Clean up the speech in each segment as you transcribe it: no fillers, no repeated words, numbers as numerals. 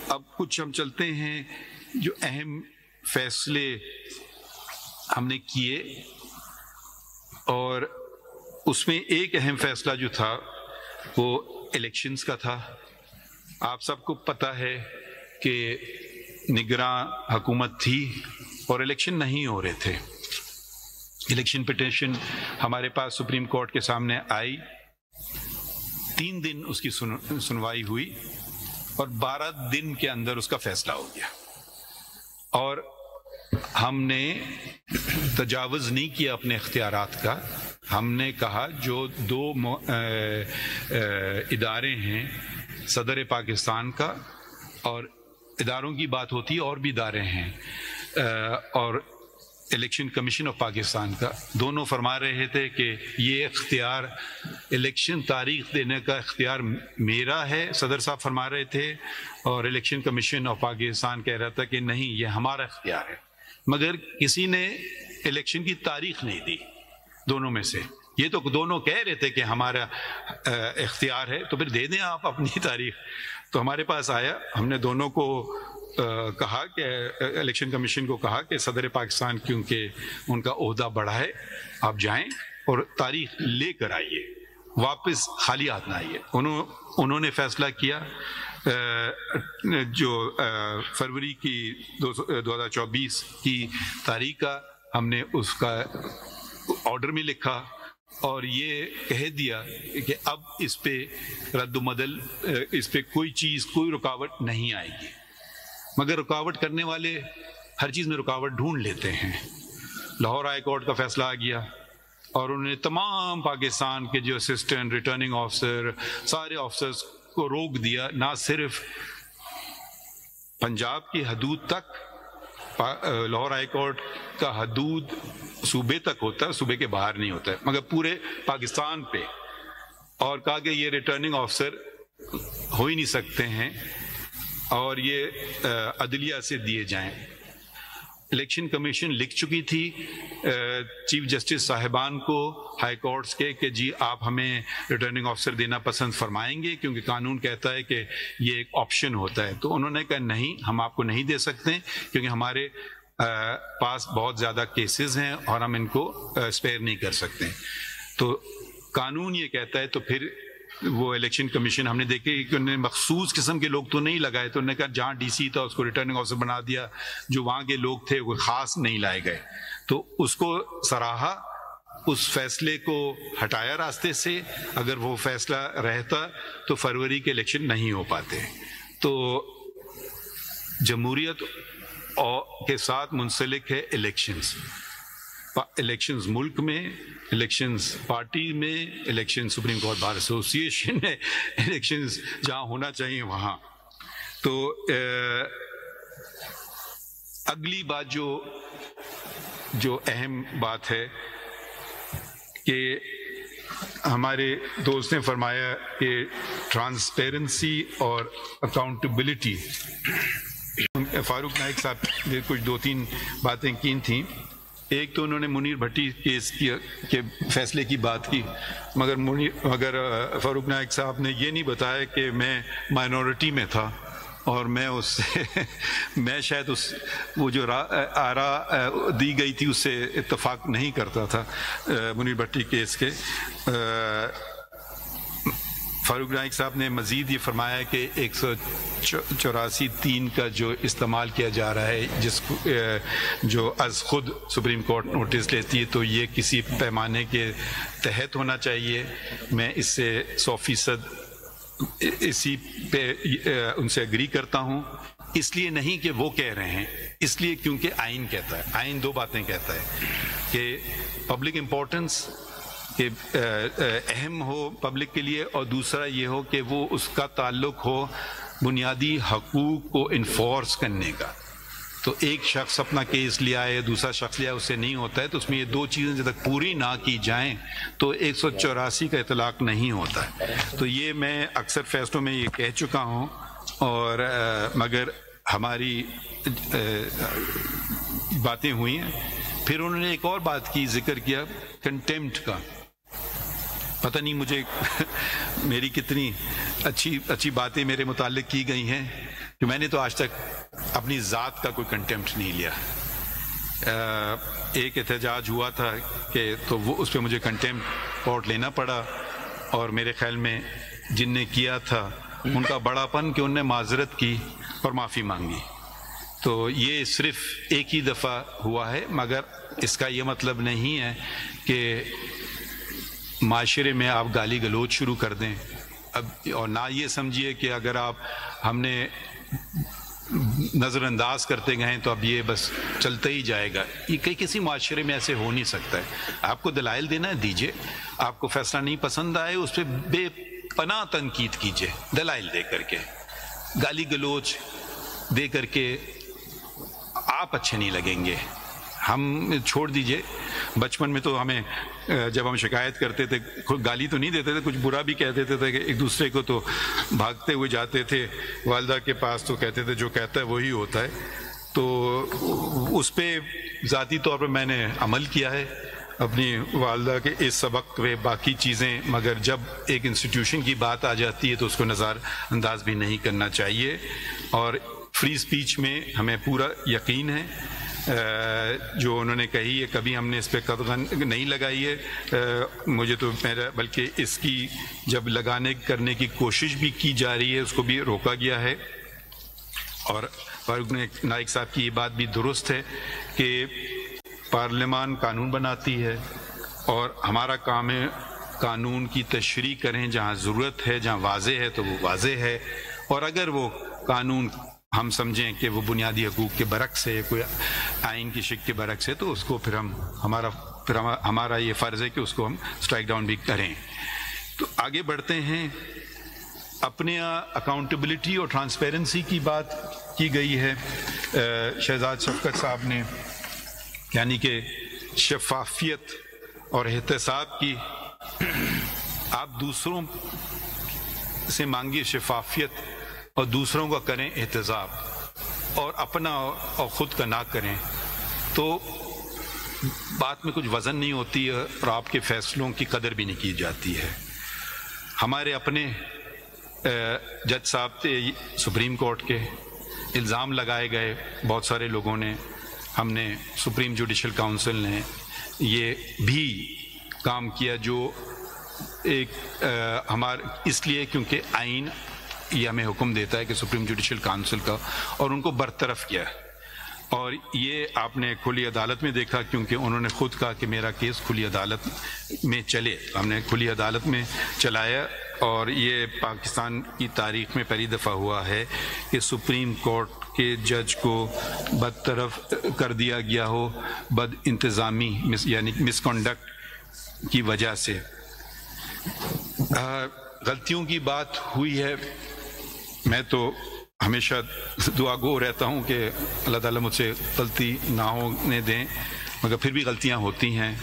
اب کچھ ہم چلتے ہیں جو اہم فیصلے ہم نے کیے، اور اس میں ایک اہم فیصلہ جو تھا وہ الیکشنز کا تھا۔ آپ سب کو پتہ ہے کہ نگراں حکومت تھی اور الیکشن نہیں ہو رہے تھے۔ الیکشن پٹیشن ہمارے پاس سپریم کورٹ کے سامنے آئی، 3 دن اس کی سنوائی ہوئی اور 12 دن کے اندر اس کا فیصلہ ہو گیا، اور ہم نے تجاوز نہیں کیا اپنے اختیارات کا۔ ہم نے کہا جو 2 ادارے ہیں، صدر پاکستان کا اور اداروں کی بات ہوتی ہے اور بھی ادارے ہیں، اور الیکشن کمیشن آف پاکستان کا، دونوں فرما رہے تھے کہ یہ اختیار الیکشن تاریخ دینے کا اختیار میرا ہے، صدر صاحب فرما رہے تھے، اور الیکشن کمیشن آف پاکستان کہہ رہا تھا کہ نہیں، یہ ہمارا اختیار ہے، مگر کسی نے الیکشن کی تاریخ نہیں دی دونوں میں سے۔ یہ تو دونوں کہہ رہے تھے کہ ہمارا اختیار ہے، تو پھر دے دیں آپ اپنی تاریخ۔ تو ہمارے پاس آیا، ہم نے دونوں کو کہا کہ الیکشن کمیشن کو کہا کہ صدر پاکستان کیونکہ ان کا عہدہ بڑھا ہے، آپ جائیں اور تاریخ لے کر آئیے، واپس خالی ہاتھ نہ آئیے۔ انہوں نے فیصلہ کیا، جو فروری کی 2024 کی تاریخ کا ہم نے اس کا آرڈر میں لکھا اور یہ کہہ دیا کہ اب اس پہ رد و بدل، اس پہ کوئی رکاوٹ نہیں آئے گی، مگر رکاوٹ کرنے والے ہر چیز میں رکاوٹ ڈھونڈ لیتے ہیں۔ لاہور ہائی کورٹ کا فیصلہ آ گیا اور انہوں نے تمام پاکستان کے جو اسسٹنٹ ریٹرننگ آفیسر، سارے آفیسرز کو روک دیا، نہ صرف پنجاب کی حدود تک، لاہور ہائی کورٹ کا حدود صوبے تک ہوتا ہے، صوبے کے باہر نہیں ہوتا ہے، مگر پورے پاکستان پہ، اور کہا کہ یہ ریٹرننگ آفیسر ہو ہی نہیں سکتے ہیں اور یہ عدلیہ سے دیے جائیں۔ الیکشن کمیشن لکھ چکی تھی چیف جسٹس صاحبان کو ہائی کورٹس کے کہ جی آپ ہمیں ریٹرننگ آفیسر دینا پسند فرمائیں گے، کیونکہ قانون کہتا ہے کہ یہ ایک آپشن ہوتا ہے۔ تو انہوں نے کہا نہیں، ہم آپ کو نہیں دے سکتے کیونکہ ہمارے پاس بہت زیادہ کیسز ہیں اور ہم ان کو اسپیئر نہیں کر سکتے۔ تو قانون یہ کہتا ہے، تو پھر وہ الیکشن کمیشن ہم نے دیکھے کہ انہوں نے مخصوص قسم کے لوگ تو نہیں لگائے، تو انہوں نے کہا جہاں ڈی سی تھا اس کو ریٹرننگ آفیسر بنا دیا، جو وہاں کے لوگ تھے وہ خاص نہیں لائے گئے، تو اس کو سراہا، اس فیصلے کو ہٹایا راستے سے۔ اگر وہ فیصلہ رہتا تو فروری کے الیکشن نہیں ہو پاتے۔ تو جمہوریت کے ساتھ منسلک ہے الیکشنز، الیکشنز ملک میں، الیکشنز پارٹی میں، election supreme court bar association ہے، الیکشنز جہاں ہونا چاہیے وہاں۔ تو اگلی بات جو اہم بات ہے کہ ہمارے دوست نے فرمایا کہ ٹرانسپیرنسی اور اکاؤنٹیبلٹی، فاروق نائک صاحب نے کچھ 2-3 باتیں کی تھیں۔ ایک تو انہوں نے منیر بھٹی کیس کے فیصلے کی بات کی، مگر فاروق نائک صاحب نے یہ نہیں بتایا کہ میں مائنورٹی میں تھا اور میں اس سے میں شاید وہ جو آرا دی گئی تھی اس سے اتفاق نہیں کرتا تھا منیر بھٹی کیس کے۔ فاروق نائک صاحب نے مزید یہ فرمایا کہ 184(3) کا جو استعمال کیا جا رہا ہے، جو از خود سپریم کورٹ نوٹس لیتی ہے، تو یہ کسی پیمانے کے تحت ہونا چاہیے۔ میں اس سے 100% اسی پہ ان سے اگری کرتا ہوں، اس لیے نہیں کہ وہ کہہ رہے ہیں، اس لیے کیونکہ آئین کہتا ہے، آئین 2 باتیں کہتا ہے کہ پبلک امپورٹنس، کہ اہم ہو پبلک کے لیے، اور دوسرا یہ ہو کہ وہ اس کا تعلق ہو بنیادی حقوق کو انفورس کرنے کا۔ تو ایک شخص اپنا کیس لے آئے، دوسرا شخص لے آئے، اس سے نہیں ہوتا ہے۔ تو اس میں یہ 2 چیزیں جب تک پوری نہ کی جائیں تو 184 کا اطلاق نہیں ہوتا ہے۔ تو یہ میں اکثر فیصلوں میں یہ کہہ چکا ہوں، اور مگر ہماری باتیں ہوئی ہیں۔ پھر انہوں نے ایک اور بات کی، ذکر کیا کنٹیمپٹ کا۔ پتہ نہیں مجھے میری کتنی اچھی باتیں میرے متعلق کی گئی ہیں، کہ میں نے تو آج تک اپنی ذات کا کوئی کنٹمپٹ نہیں لیا. ایک احتجاج ہوا تھا کہ تو وہ اس پہ مجھے کنٹمپٹ کورٹ لینا پڑا، اور میرے خیال میں جن نے کیا تھا ان کا بڑا پن کہ انہوں نے معذرت کی اور معافی مانگی. تو یہ صرف ایک ہی دفعہ ہوا ہے، مگر اس کا یہ مطلب نہیں ہے کہ معاشرے میں آپ گالی گلوچ شروع کر دیں. اب اور نہ یہ سمجھیے کہ اگر آپ ہم نے نظر انداز کرتے گئے تو اب یہ بس چلتا ہی جائے گا. یہ کسی معاشرے میں ایسے ہو نہیں سکتا ہے. آپ کو دلائل دینا ہے دیجئے، آپ کو فیصلہ نہیں پسند آئے اس پہ بے پناہ تنقید کیجئے دلائل دے کر کے. گالی گلوچ دے کر کے آپ اچھے نہیں لگیں گے. ہم چھوڑ دیجئے. بچپن میں تو ہمیں جب ہم شکایت کرتے تھے گالی تو نہیں دیتے تھے، کچھ برا بھی کہہ دیتے تھے کہ ایک دوسرے کو، تو بھاگتے ہوئے جاتے تھے والدہ کے پاس، تو کہتے تھے جو کہتا ہے وہی ہوتا ہے. تو اس پہ ذاتی طور پہ میں نے عمل کیا ہے اپنی والدہ کے اس سبق پہ، باقی چیزیں، مگر جب ایک انسٹیٹیوشن کی بات آ جاتی ہے تو اس کو نظر انداز بھی نہیں کرنا چاہیے. اور فری اسپیچ میں ہمیں پورا یقین ہے. جو انہوں نے کہی ہے کبھی ہم نے اس پہ قدغن نہیں لگائی ہے. مجھے تو میرا بلکہ اس کی جب لگانے کرنے کی کوشش بھی کی جا رہی ہے اس کو بھی روکا گیا ہے. اور فاروق نائک صاحب کی یہ بات بھی درست ہے کہ پارلیمان قانون بناتی ہے اور ہمارا کام ہے قانون کی تشریح کریں جہاں ضرورت ہے، جہاں واضح ہے تو وہ واضح ہے. اور اگر وہ قانون ہم سمجھیں کہ وہ بنیادی حقوق کے برعکس ہے، کوئی آئین کی شق کے برعکس ہے، تو اس کو پھر ہمارا یہ فرض ہے کہ اس کو ہم سٹرائک ڈاؤن بھی کریں. تو آگے بڑھتے ہیں. اپنے اکاؤنٹیبلٹی اور ٹرانسپیرنسی کی بات کی گئی ہے شہزاد شفقت صاحب نے، یعنی کہ شفافیت اور احتساب کی. آپ دوسروں سے مانگیے شفافیت اور دوسروں کا کریں احتساب، اور اپنا اور خود کا نہ کریں، تو بات میں کچھ وزن نہیں ہوتی ہے اور آپ کے فیصلوں کی قدر بھی نہیں کی جاتی ہے. ہمارے اپنے جج صاحب تھے سپریم کورٹ کے، الزام لگائے گئے بہت سارے لوگوں نے. ہم نے سپریم جوڈیشل کاؤنسل نے یہ بھی کام کیا جو ایک اس لیے کیونکہ آئین یہ ہمیں حکم دیتا ہے کہ سپریم جوڈیشل کاؤنسل کا، اور ان کو برطرف کیا. اور یہ آپ نے کھلی عدالت میں دیکھا کیونکہ انہوں نے خود کہا کہ میرا کیس کھلی عدالت میں چلے. ہم نے کھلی عدالت میں چلایا، اور یہ پاکستان کی تاریخ میں پہلی دفعہ ہوا ہے کہ سپریم کورٹ کے جج کو برطرف کر دیا گیا ہو بد انتظامی یعنی مس کنڈکٹ کی وجہ سے. غلطیوں کی بات ہوئی ہے. میں تو ہمیشہ دعا گو رہتا ہوں کہ اللہ تعالیٰ مجھ سے غلطی نہ ہونے دیں، مگر پھر بھی غلطیاں ہوتی ہیں،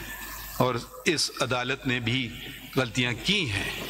اور اس عدالت نے بھی غلطیاں کی ہیں.